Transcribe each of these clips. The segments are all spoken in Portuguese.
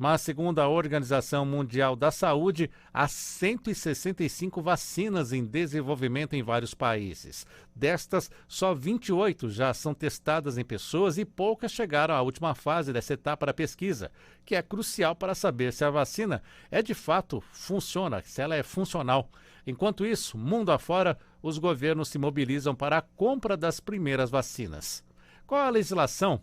Mas, segundo a Organização Mundial da Saúde, há 165 vacinas em desenvolvimento em vários países. Destas, só 28 já são testadas em pessoas e poucas chegaram à última fase dessa etapa da pesquisa, que é crucial para saber se a vacina de fato funciona, se ela é funcional. Enquanto isso, mundo afora, os governos se mobilizam para a compra das primeiras vacinas. Qual a legislação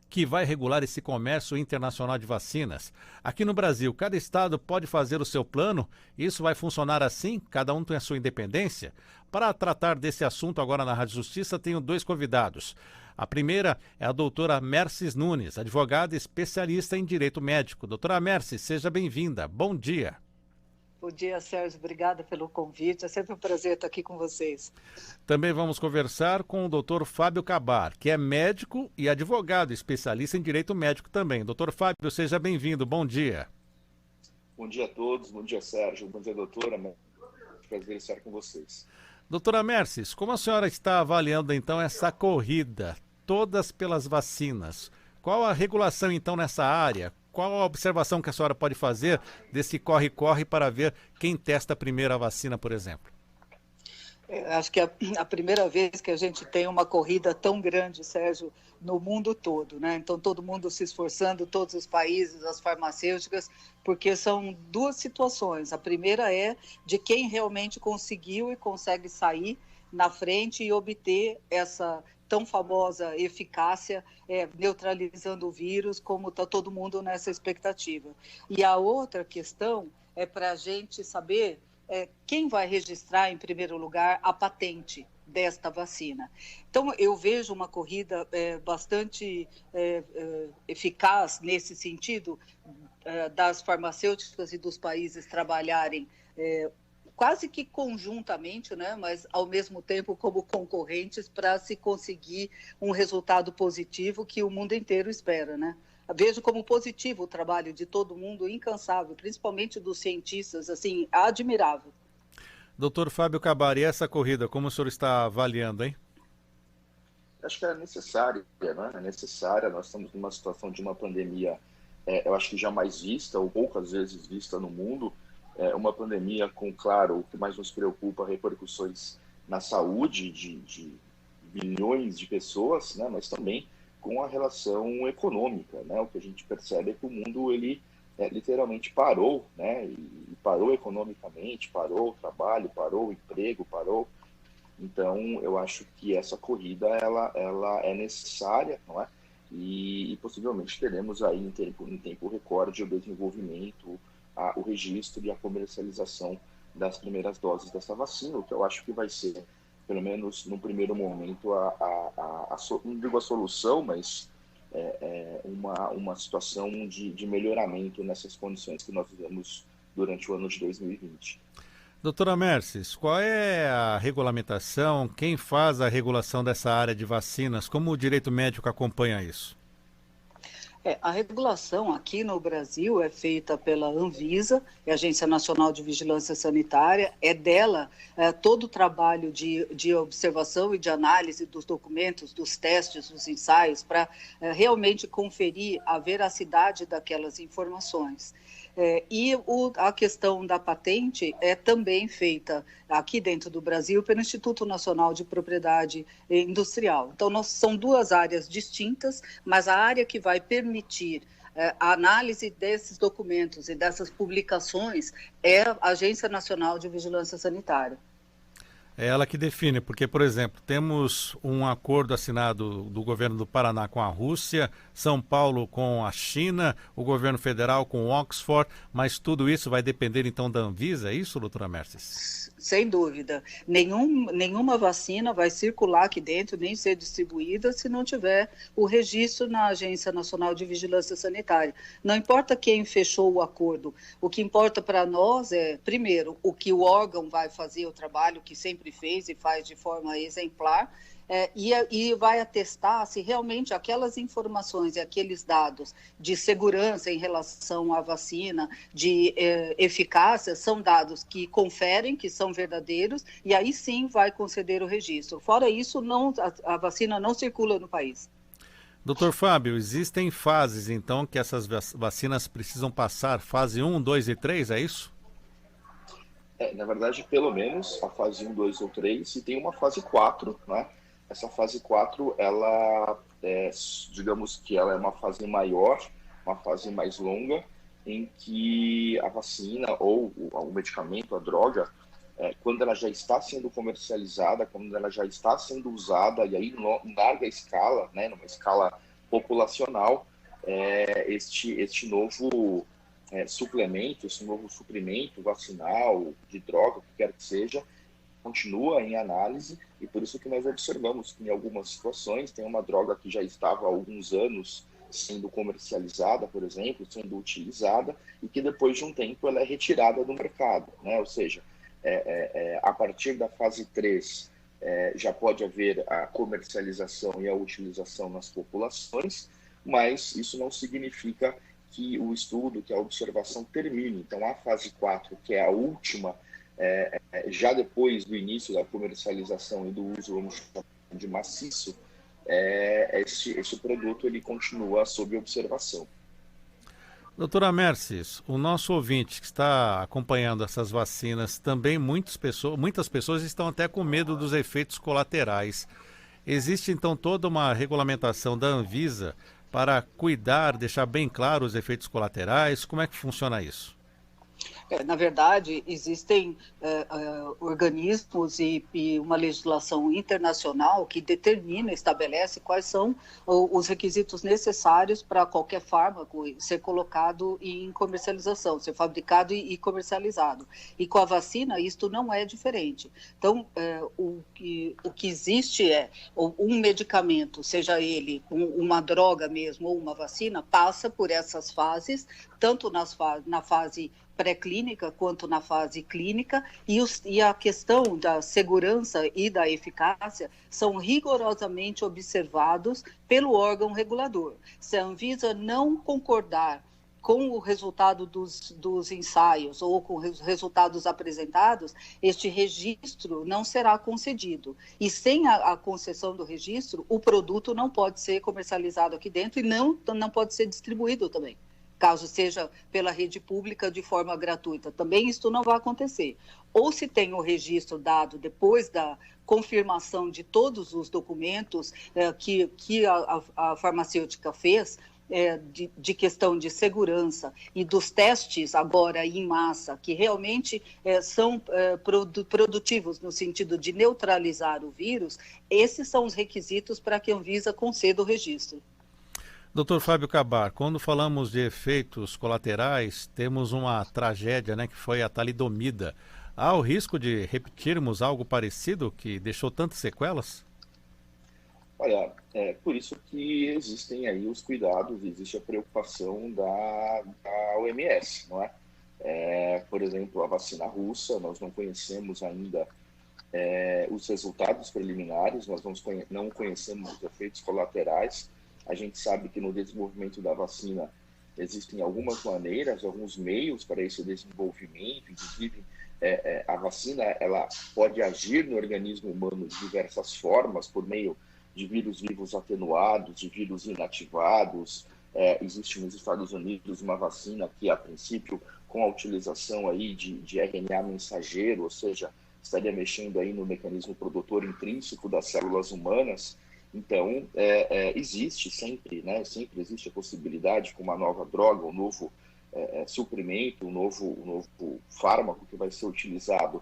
que vai regular esse comércio internacional de vacinas? Aqui no Brasil, cada estado pode fazer o seu plano? Isso vai funcionar assim? Cada um tem a sua independência? Para tratar desse assunto agora na Rádio Justiça, tenho dois convidados. A primeira é a doutora Merces Nunes, advogada especialista em direito médico. Doutora Merces, seja bem-vinda. Bom dia. Bom dia, Sérgio. Obrigada pelo convite. É sempre um prazer estar aqui com vocês. Também vamos conversar com o doutor Fábio Cabar, que é médico e advogado, especialista em direito médico também. Doutor Fábio, seja bem-vindo. Bom dia. Bom dia a todos. Bom dia, Sérgio. Bom dia, doutora. Prazer estar com vocês. Doutora Merces, como a senhora está avaliando, então, essa corrida, todas pelas vacinas? Qual a regulação, então, nessa área? Qual a observação que a senhora pode fazer desse corre-corre para ver quem testa a primeira vacina, por exemplo? Acho que é a primeira vez que a gente tem uma corrida tão grande, Sérgio, no mundo todo, né? Então, todo mundo se esforçando, todos os países, as farmacêuticas, porque são duas situações. A primeira é de quem realmente conseguiu e consegue sair na frente e obter essa tão famosa eficácia, neutralizando o vírus, como está todo mundo nessa expectativa. E a outra questão é para a gente saber quem vai registrar, em primeiro lugar, a patente desta vacina. Então, eu vejo uma corrida bastante eficaz nesse sentido, das farmacêuticas e dos países trabalharem quase que conjuntamente, né, mas ao mesmo tempo como concorrentes para se conseguir um resultado positivo que o mundo inteiro espera, né? Vejo como positivo o trabalho de todo mundo, incansável, principalmente dos cientistas, assim, admirável. Doutor Fábio Cabar, e essa corrida, como o senhor está avaliando, hein? Acho que é necessária, né? É necessária. Nós estamos numa situação de uma pandemia, eu acho que jamais vista, ou poucas vezes vista no mundo. Uma pandemia com, claro, o que mais nos preocupa, repercussões na saúde de bilhões de pessoas, né, mas também com a relação econômica, né? O que a gente percebe é que o mundo ele literalmente parou, né? E parou economicamente, parou o trabalho, parou o emprego, parou. Então, eu acho que essa corrida ela é necessária, não é? E possivelmente teremos aí em tempo recorde o desenvolvimento, o registro e a comercialização das primeiras doses dessa vacina, o que eu acho que vai ser, pelo menos no primeiro momento, não digo a solução, mas uma situação de melhoramento nessas condições que nós vivemos durante o ano de 2020. Doutora Merces, qual é a regulamentação, quem faz a regulação dessa área de vacinas, como o direito médico acompanha isso? A regulação aqui no Brasil é feita pela Anvisa, a Agência Nacional de Vigilância Sanitária, é dela todo o trabalho de observação e de análise dos documentos, dos testes, dos ensaios, para realmente conferir a veracidade daquelas informações. A questão da patente é também feita aqui dentro do Brasil pelo Instituto Nacional de Propriedade Industrial. Então, são duas áreas distintas, mas a área que vai permitir a análise desses documentos e dessas publicações é a Agência Nacional de Vigilância Sanitária. É ela que define, porque, por exemplo, temos um acordo assinado do governo do Paraná com a Rússia, São Paulo com a China, o governo federal com Oxford, mas tudo isso vai depender, então, da Anvisa, é isso, doutora Merces? Sem dúvida. Nenhuma vacina vai circular aqui dentro, nem ser distribuída, se não tiver o registro na Agência Nacional de Vigilância Sanitária. Não importa quem fechou o acordo, o que importa para nós é, primeiro, o que o órgão vai fazer, o trabalho que sempre fez e faz de forma exemplar, e vai atestar se realmente aquelas informações e aqueles dados de segurança em relação à vacina, de eficácia, são dados que conferem, que são verdadeiros, e aí sim vai conceder o registro. Fora isso, a vacina não circula no país. Doutor Fábio, existem fases, então, que essas vacinas precisam passar? Fase 1, 2 e 3, é isso? Na verdade, pelo menos a fase 1, 2 ou 3, e tem uma fase 4, né? Essa fase 4, ela, digamos que ela é uma fase maior, uma fase mais longa, em que a vacina ou o medicamento, a droga, quando ela já está sendo comercializada, quando ela já está sendo usada, e aí em larga escala, né, numa escala populacional, este novo suplemento, esse novo suprimento vacinal, de droga, o que quer que seja, continua em análise, e por isso que nós observamos que em algumas situações tem uma droga que já estava há alguns anos sendo comercializada, por exemplo, sendo utilizada, e que depois de um tempo ela é retirada do mercado, né? Ou seja, a partir da fase 3 já pode haver a comercialização e a utilização nas populações, mas isso não significa que o estudo, que a observação termine. Então, a fase 4, que é a última, já depois do início da comercialização e do uso, vamos chamar de maciço, esse produto ele continua sob observação. Doutora Mercies, o nosso ouvinte que está acompanhando essas vacinas, também muitas pessoas estão até com medo dos efeitos colaterais. Existe então toda uma regulamentação da Anvisa para cuidar, deixar bem claro os efeitos colaterais? Como é que funciona isso? Na verdade, existem organismos e uma legislação internacional que determina, estabelece quais são os requisitos necessários para qualquer fármaco ser colocado em comercialização, ser fabricado e comercializado. E com a vacina, isto não é diferente. Então, o que existe é um medicamento, seja ele uma droga mesmo ou uma vacina, passa por essas fases, tanto na fase pré-clínica quanto na fase clínica, e a questão da segurança e da eficácia são rigorosamente observados pelo órgão regulador. Se a Anvisa não concordar com o resultado dos ensaios ou com os resultados apresentados, este registro não será concedido. E sem a concessão do registro, o produto não pode ser comercializado aqui dentro e não pode ser distribuído também, caso seja pela rede pública de forma gratuita. Também isso não vai acontecer. Ou se tem o registro dado depois da confirmação de todos os documentos que a farmacêutica fez, de questão de segurança e dos testes agora em massa, que realmente são produtivos no sentido de neutralizar o vírus, esses são os requisitos para que a Anvisa conceda o registro. Doutor Fábio Cabar, quando falamos de efeitos colaterais, temos uma tragédia, né, que foi a talidomida. Há o risco de repetirmos algo parecido que deixou tantas sequelas? Olha, por isso que existem aí os cuidados, existe a preocupação da OMS, não é? Por exemplo, a vacina russa, nós não conhecemos ainda os resultados preliminares, nós não conhecemos os efeitos colaterais. A gente sabe que no desenvolvimento da vacina existem algumas maneiras, alguns meios para esse desenvolvimento, inclusive a vacina ela pode agir no organismo humano de diversas formas, por meio de vírus vivos atenuados, de vírus inativados. Existe nos Estados Unidos uma vacina que, a princípio, com a utilização aí de RNA mensageiro, ou seja, estaria mexendo aí no mecanismo produtor intrínseco das células humanas. Então, existe sempre, né? Sempre existe a possibilidade com uma nova droga, um novo suprimento, um novo fármaco que vai ser utilizado,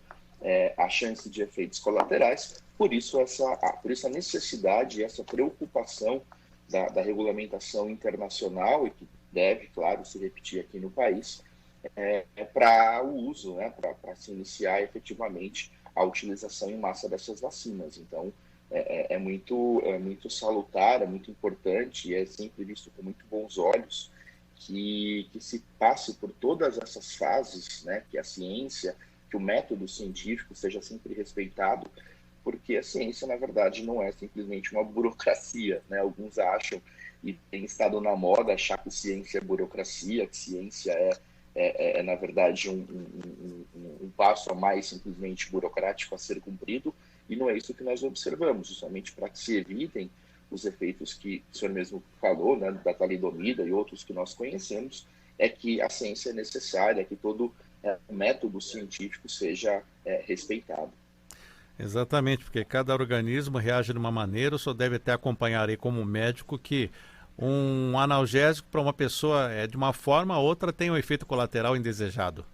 a chance de efeitos colaterais. Por isso a necessidade e essa preocupação da regulamentação internacional, e que deve, claro, se repetir aqui no país, para o uso, né? Para se iniciar efetivamente a utilização em massa dessas vacinas. Então, é muito salutar, é muito importante e é sempre visto com muito bons olhos que se passe por todas essas fases, né, que a ciência, que o método científico seja sempre respeitado, porque a ciência, na verdade, não é simplesmente uma burocracia, né? Alguns acham, e tem estado na moda, achar que ciência é burocracia, que ciência na verdade, um passo a mais simplesmente burocrático a ser cumprido, e não é isso que nós observamos, justamente para que se evitem os efeitos que o senhor mesmo falou, né, da talidomida e outros que nós conhecemos, é que a ciência é necessária, que todo método científico seja respeitado. Exatamente, porque cada organismo reage de uma maneira, o senhor deve até acompanhar aí como médico que um analgésico para uma pessoa é de uma forma, a outra tem um efeito colateral indesejado.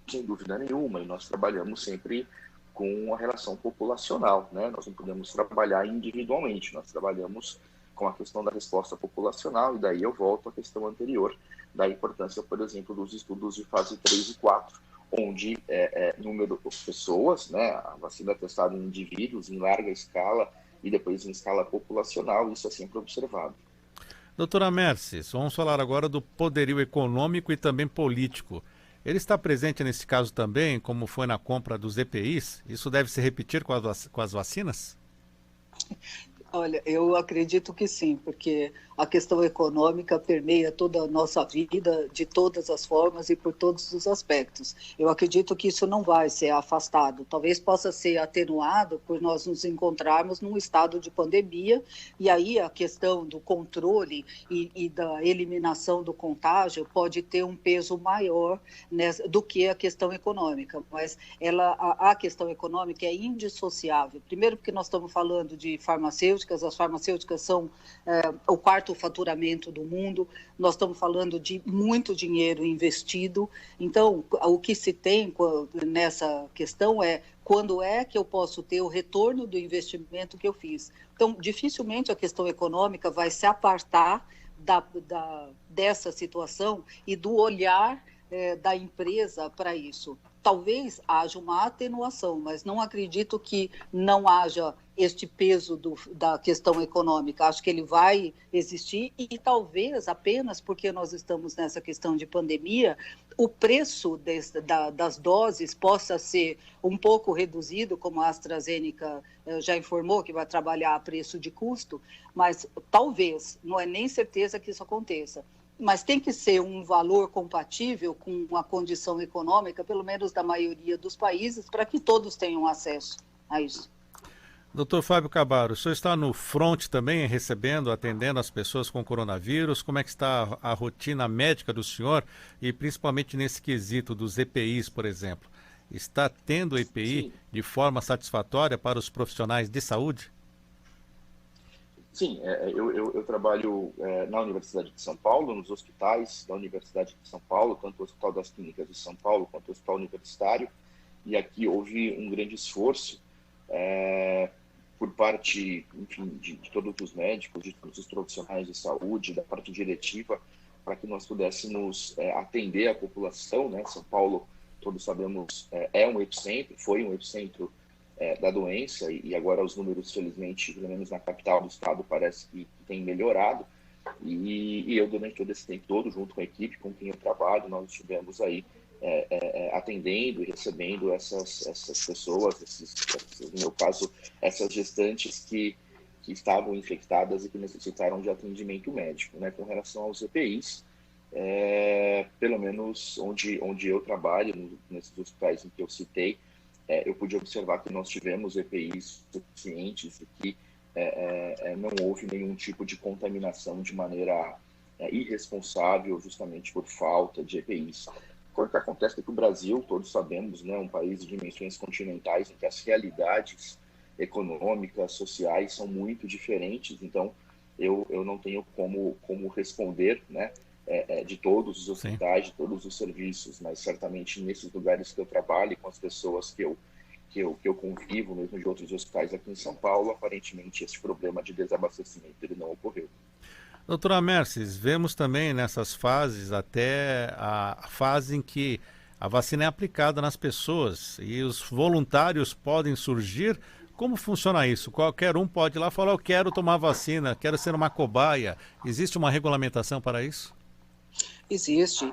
Sem dúvida nenhuma, e nós trabalhamos sempre com a relação populacional, né? Nós não podemos trabalhar individualmente, nós trabalhamos com a questão da resposta populacional, e daí eu volto à questão anterior, da importância, por exemplo, dos estudos de fase 3 e 4, onde número de pessoas, né? A vacina é testada em indivíduos, em larga escala, e depois em escala populacional, isso é sempre observado. Doutora Merces, vamos falar agora do poderio econômico e também político. Ele está presente nesse caso também, como foi na compra dos EPIs? Isso deve se repetir com as vacinas? Olha, eu acredito que sim, porque a questão econômica permeia toda a nossa vida, de todas as formas e por todos os aspectos. Eu acredito que isso não vai ser afastado, talvez possa ser atenuado por nós nos encontrarmos num estado de pandemia, e aí a questão do controle e da eliminação do contágio pode ter um peso maior do que a questão econômica, mas a questão econômica é indissociável. Primeiro porque nós estamos falando de farmacêuticas, as farmacêuticas são o quarto faturamento do mundo, nós estamos falando de muito dinheiro investido, então o que se tem nessa questão é quando é que eu posso ter o retorno do investimento que eu fiz. Então, dificilmente a questão econômica vai se apartar dessa situação e do olhar da empresa para isso. Talvez haja uma atenuação, mas não acredito que não haja este peso da questão econômica. Acho que ele vai existir e talvez apenas porque nós estamos nessa questão de pandemia, o preço das doses possa ser um pouco reduzido, como a AstraZeneca já informou que vai trabalhar a preço de custo, mas talvez, não é nem certeza que isso aconteça. Mas tem que ser um valor compatível com a condição econômica, pelo menos da maioria dos países, para que todos tenham acesso a isso. Doutor Fábio Cabaro, o senhor está no front também, recebendo, atendendo as pessoas com coronavírus. Como é que está a rotina médica do senhor e principalmente nesse quesito dos EPIs, por exemplo? Está tendo EPI Sim. de forma satisfatória para os profissionais de saúde? Sim, eu trabalho na Universidade de São Paulo, nos hospitais da Universidade de São Paulo, tanto o Hospital das Clínicas de São Paulo quanto o Hospital Universitário, e aqui houve um grande esforço por parte, enfim, de todos os médicos, de todos os profissionais de saúde, da parte diretiva, para que nós pudéssemos atender a população, né? São Paulo, todos sabemos, é um epicentro, foi um epicentro da doença, e agora os números, felizmente, pelo menos na capital do estado, parece que tem melhorado, e eu, durante todo esse tempo todo, junto com a equipe com quem eu trabalho, nós estivemos aí atendendo e recebendo essas pessoas, no meu caso, essas gestantes que estavam infectadas e que necessitaram de atendimento médico, né? Com relação aos EPIs, pelo menos onde eu trabalho, nesses hospitais em que eu citei, eu pude observar que nós tivemos EPIs suficientes e que não houve nenhum tipo de contaminação de maneira irresponsável, justamente por falta de EPIs. O que acontece é que o Brasil, todos sabemos, né, um país de dimensões continentais em que as realidades econômicas, sociais são muito diferentes, então eu não tenho como responder, né, de todos os hospitais, de todos os serviços, mas certamente nesses lugares que eu trabalho, com as pessoas que eu convivo, mesmo de outros hospitais aqui em São Paulo, aparentemente esse problema de desabastecimento ele não ocorreu. Doutora Merces, vemos também nessas fases até a fase em que a vacina é aplicada nas pessoas e os voluntários podem surgir. Como funciona isso? Qualquer um pode ir lá falar, eu quero tomar vacina, quero ser uma cobaia. Existe uma regulamentação para isso? Existe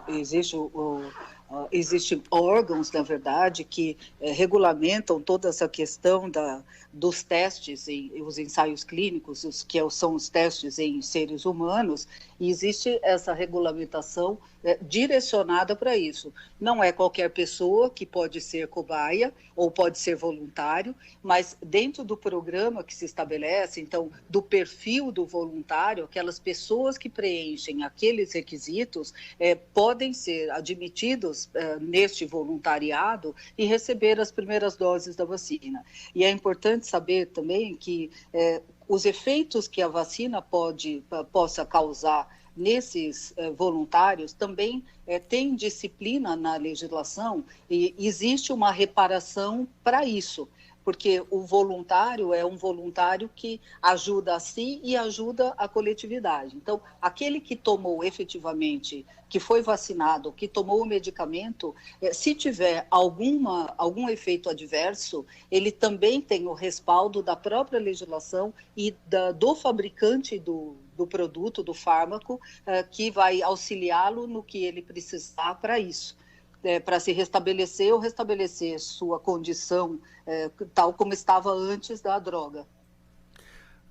existem órgãos, na verdade, que regulamentam toda essa questão dos testes, os ensaios clínicos, são os testes em seres humanos, e existe essa regulamentação direcionada para isso. Não é qualquer pessoa que pode ser cobaia ou pode ser voluntário, mas dentro do programa que se estabelece, então, do perfil do voluntário, aquelas pessoas que preenchem aqueles requisitos podem ser admitidos neste voluntariado e receber as primeiras doses da vacina. E é importante saber também que os efeitos que a vacina possa causar nesses voluntários também tem disciplina na legislação e existe uma reparação para isso, porque o voluntário é um voluntário que ajuda a si e ajuda a coletividade. Então, aquele que tomou efetivamente, que foi vacinado, que tomou o medicamento, se tiver algum efeito adverso, ele também tem o respaldo da própria legislação e do fabricante do produto, do fármaco, que vai auxiliá-lo no que ele precisar para isso. Para se restabelecer ou restabelecer sua condição tal como estava antes da droga.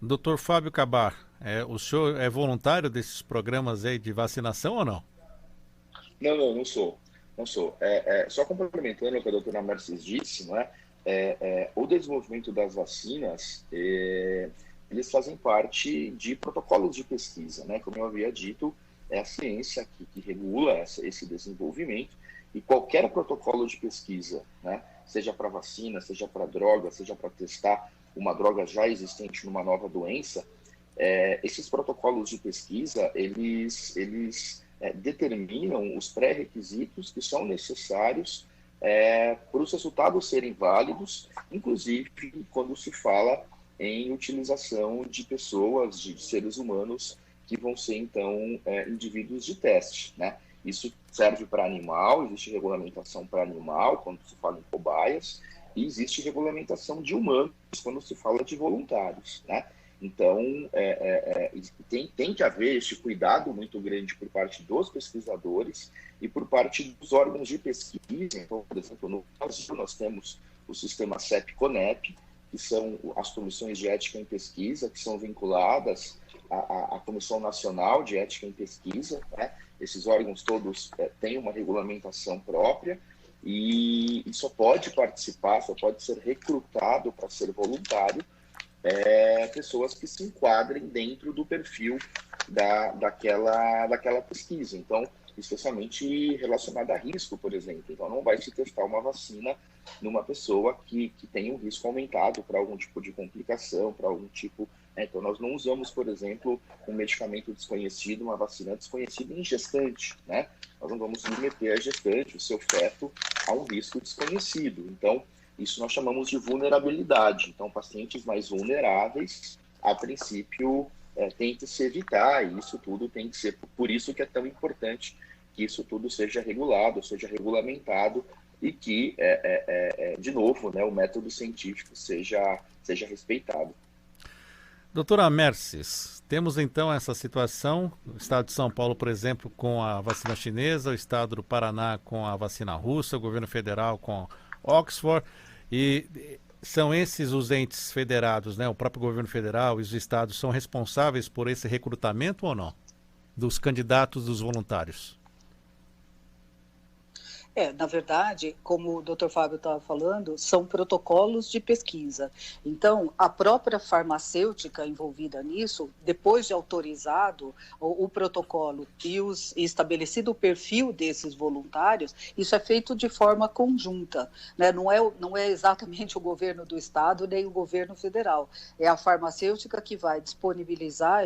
Doutor Fábio Kabar, o senhor é voluntário desses programas aí de vacinação ou não? Não sou. Só complementando o que a doutora Mercedes disse, não é? O desenvolvimento das vacinas, eles fazem parte de protocolos de pesquisa, né? Como eu havia dito, é a ciência que regula esse desenvolvimento. E qualquer protocolo de pesquisa, né, seja para vacina, seja para droga, seja para testar uma droga já existente numa nova doença, esses protocolos de pesquisa, eles determinam os pré-requisitos que são necessários para os resultados serem válidos, inclusive quando se fala em utilização de pessoas, de seres humanos, que vão ser, então, indivíduos de teste, né? Isso serve para animal, existe regulamentação para animal, quando se fala em cobaias, e existe regulamentação de humanos, quando se fala de voluntários, né? Então, tem que haver este cuidado muito grande por parte dos pesquisadores e por parte dos órgãos de pesquisa. Então, por exemplo, no Brasil, nós temos o sistema CEP-CONEP, que são as comissões de ética em pesquisa, que são vinculadas à Comissão Nacional de Ética em Pesquisa, né? Esses órgãos todos têm uma regulamentação própria e só pode participar, só pode ser recrutado para ser voluntário pessoas que se enquadrem dentro do perfil daquela pesquisa. Então, especialmente relacionada a risco, por exemplo. Então, não vai se testar uma vacina numa pessoa que tem um risco aumentado para algum tipo de complicação, para algum tipo... Então, nós não usamos, por exemplo, um medicamento desconhecido, uma vacina desconhecida em gestante, né? Nós não vamos submeter a gestante, o seu feto, a um risco desconhecido. Então, isso nós chamamos de vulnerabilidade. Então, pacientes mais vulneráveis, a princípio, tem que se evitar, e isso tudo tem que ser... Por isso que é tão importante que isso tudo seja regulado, seja regulamentado, e que, de novo, né, o método científico seja respeitado. Doutora Merces, temos então essa situação, o estado de São Paulo, por exemplo, com a vacina chinesa, o estado do Paraná com a vacina russa, o governo federal com Oxford, e são esses os entes federados, né? O próprio governo federal e os estados são responsáveis por esse recrutamento ou não? Dos candidatos, dos voluntários? Na verdade, como o Dr. Fábio estava falando, são protocolos de pesquisa. Então, a própria farmacêutica envolvida nisso, depois de autorizado o protocolo e estabelecido o perfil desses voluntários, isso é feito de forma conjunta, né? Não é exatamente o governo do estado nem o governo federal. É a farmacêutica que vai disponibilizar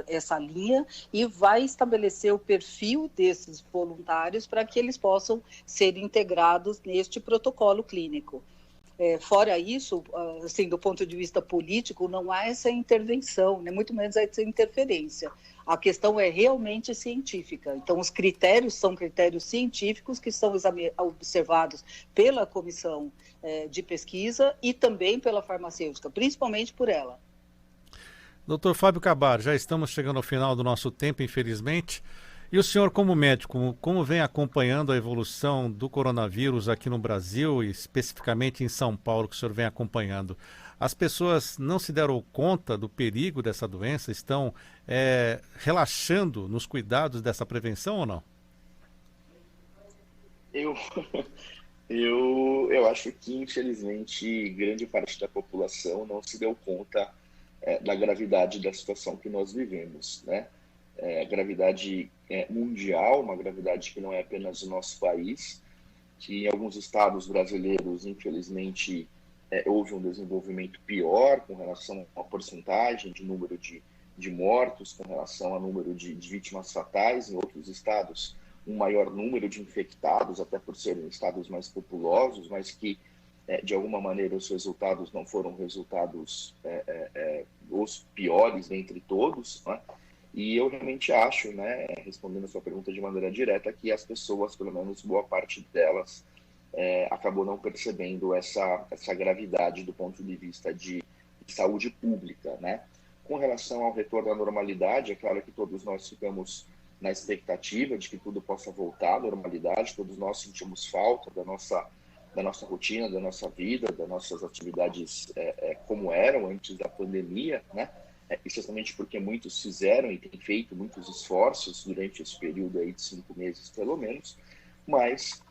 essa linha e vai estabelecer o perfil desses voluntários para que eles possam ser integrados neste protocolo clínico. Fora isso, assim, do ponto de vista político, não há essa intervenção, né? Muito menos essa interferência. A questão é realmente científica. Então, os critérios são critérios científicos que são observados pela comissão de pesquisa e também pela farmacêutica, principalmente por ela. Doutor Fábio Kabar, já estamos chegando ao final do nosso tempo, infelizmente. E o senhor, como médico, como vem acompanhando a evolução do coronavírus aqui no Brasil e especificamente em São Paulo, que o senhor vem acompanhando? As pessoas não se deram conta do perigo dessa doença? Estão relaxando nos cuidados dessa prevenção ou não? Eu, eu acho que, infelizmente, grande parte da população não se deu conta da gravidade da situação que nós vivemos, né? Gravidade mundial, uma gravidade que não é apenas o nosso país, que em alguns estados brasileiros, infelizmente, houve um desenvolvimento pior com relação à porcentagem de número de mortos, com relação ao número de vítimas fatais. Em outros estados, um maior número de infectados, até por serem estados mais populosos, mas que, de alguma maneira, os resultados não foram resultados os piores dentre todos, né? E eu realmente acho, né, respondendo a sua pergunta de maneira direta, que as pessoas, pelo menos boa parte delas, acabou não percebendo essa gravidade do ponto de vista de saúde pública, né? Com relação ao retorno à normalidade, é claro que todos nós ficamos na expectativa de que tudo possa voltar à normalidade, todos nós sentimos falta da nossa rotina, da nossa vida, das nossas atividades como eram antes da pandemia, né? Especialmente porque muitos fizeram e têm feito muitos esforços durante esse período aí de 5 meses, pelo menos, mas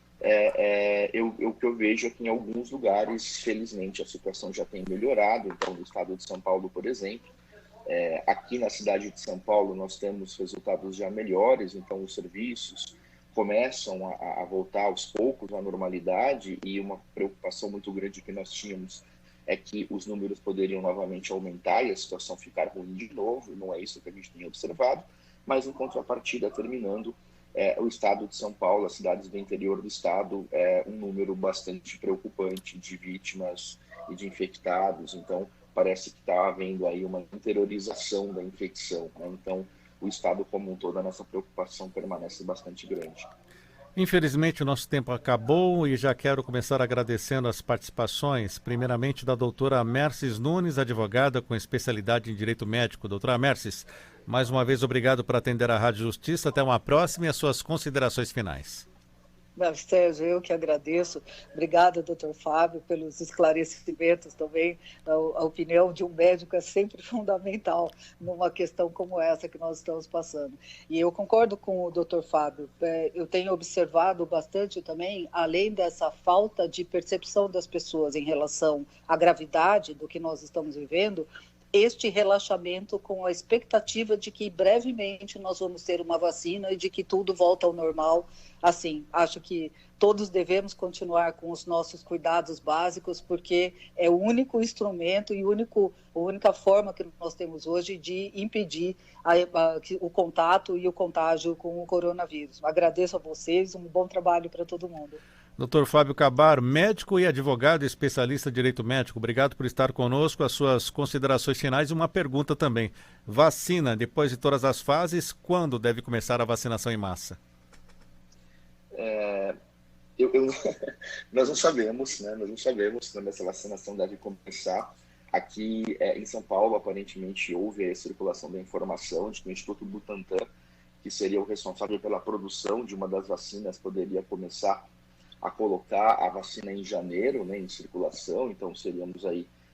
o que eu vejo é que em alguns lugares, felizmente, a situação já tem melhorado. Então, no estado de São Paulo, por exemplo, aqui na cidade de São Paulo, nós temos resultados já melhores, então os serviços começam a voltar aos poucos à normalidade, e uma preocupação muito grande que nós tínhamos é que os números poderiam novamente aumentar e a situação ficar ruim de novo. Não é isso que a gente tem observado, mas em contrapartida, terminando, o estado de São Paulo, as cidades do interior do estado, um número bastante preocupante de vítimas e de infectados. Então, parece que está havendo aí uma interiorização da infecção, né? Então, o estado como um todo, a nossa preocupação permanece bastante grande. Infelizmente, o nosso tempo acabou e já quero começar agradecendo as participações, primeiramente da doutora Merces Nunes, advogada com especialidade em Direito Médico. Doutora Merces, mais uma vez obrigado por atender a Rádio Justiça. Até uma próxima e as suas considerações finais. Sérgio, eu que agradeço. Obrigada, doutor Fábio, pelos esclarecimentos também. A opinião de um médico é sempre fundamental numa questão como essa que nós estamos passando. E eu concordo com o doutor Fábio. Eu tenho observado bastante também, além dessa falta de percepção das pessoas em relação à gravidade do que nós estamos vivendo, este relaxamento com a expectativa de que brevemente nós vamos ter uma vacina e de que tudo volta ao normal. Assim, acho que todos devemos continuar com os nossos cuidados básicos, porque é o único instrumento e a única forma que nós temos hoje de impedir o contato e o contágio com o coronavírus. Agradeço a vocês, um bom trabalho para todo mundo. Dr. Fábio Cabaro, médico e advogado e especialista em direito médico, obrigado por estar conosco. As suas considerações finais e uma pergunta também. Vacina, depois de todas as fases, quando deve começar a vacinação em massa? Nós não sabemos, né? Nós não sabemos quando essa vacinação deve começar. Aqui em São Paulo, aparentemente, houve a circulação da informação de que o Instituto Butantan, que seria o responsável pela produção de uma das vacinas, poderia começar a colocar a vacina em janeiro, né, em circulação. Então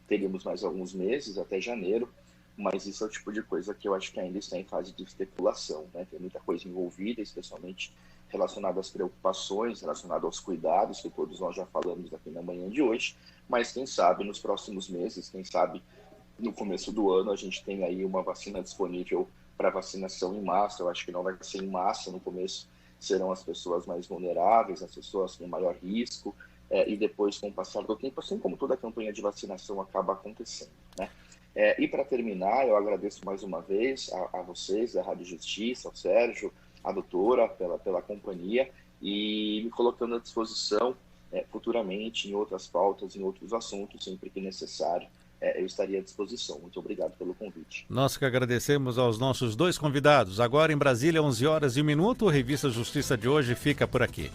teríamos mais alguns meses até janeiro, mas isso é o tipo de coisa que eu acho que ainda está em fase de especulação, né? Tem muita coisa envolvida, especialmente relacionada às preocupações, relacionada aos cuidados, que todos nós já falamos aqui na manhã de hoje, mas quem sabe nos próximos meses, quem sabe no começo do ano, a gente tem aí uma vacina disponível para vacinação em massa. Eu acho que não vai ser em massa no começo, serão as pessoas mais vulneráveis, as pessoas com maior risco, e depois, com o passar do tempo, assim como toda a campanha de vacinação acaba acontecendo, né? E para terminar, eu agradeço mais uma vez a vocês, da Rádio Justiça, ao Sérgio, a doutora, pela companhia, e me colocando à disposição futuramente em outras pautas, em outros assuntos, sempre que necessário. Eu estaria à disposição. Muito obrigado pelo convite. Nós que agradecemos aos nossos dois convidados. Agora em Brasília, 11h01. Revista Justiça de hoje fica por aqui.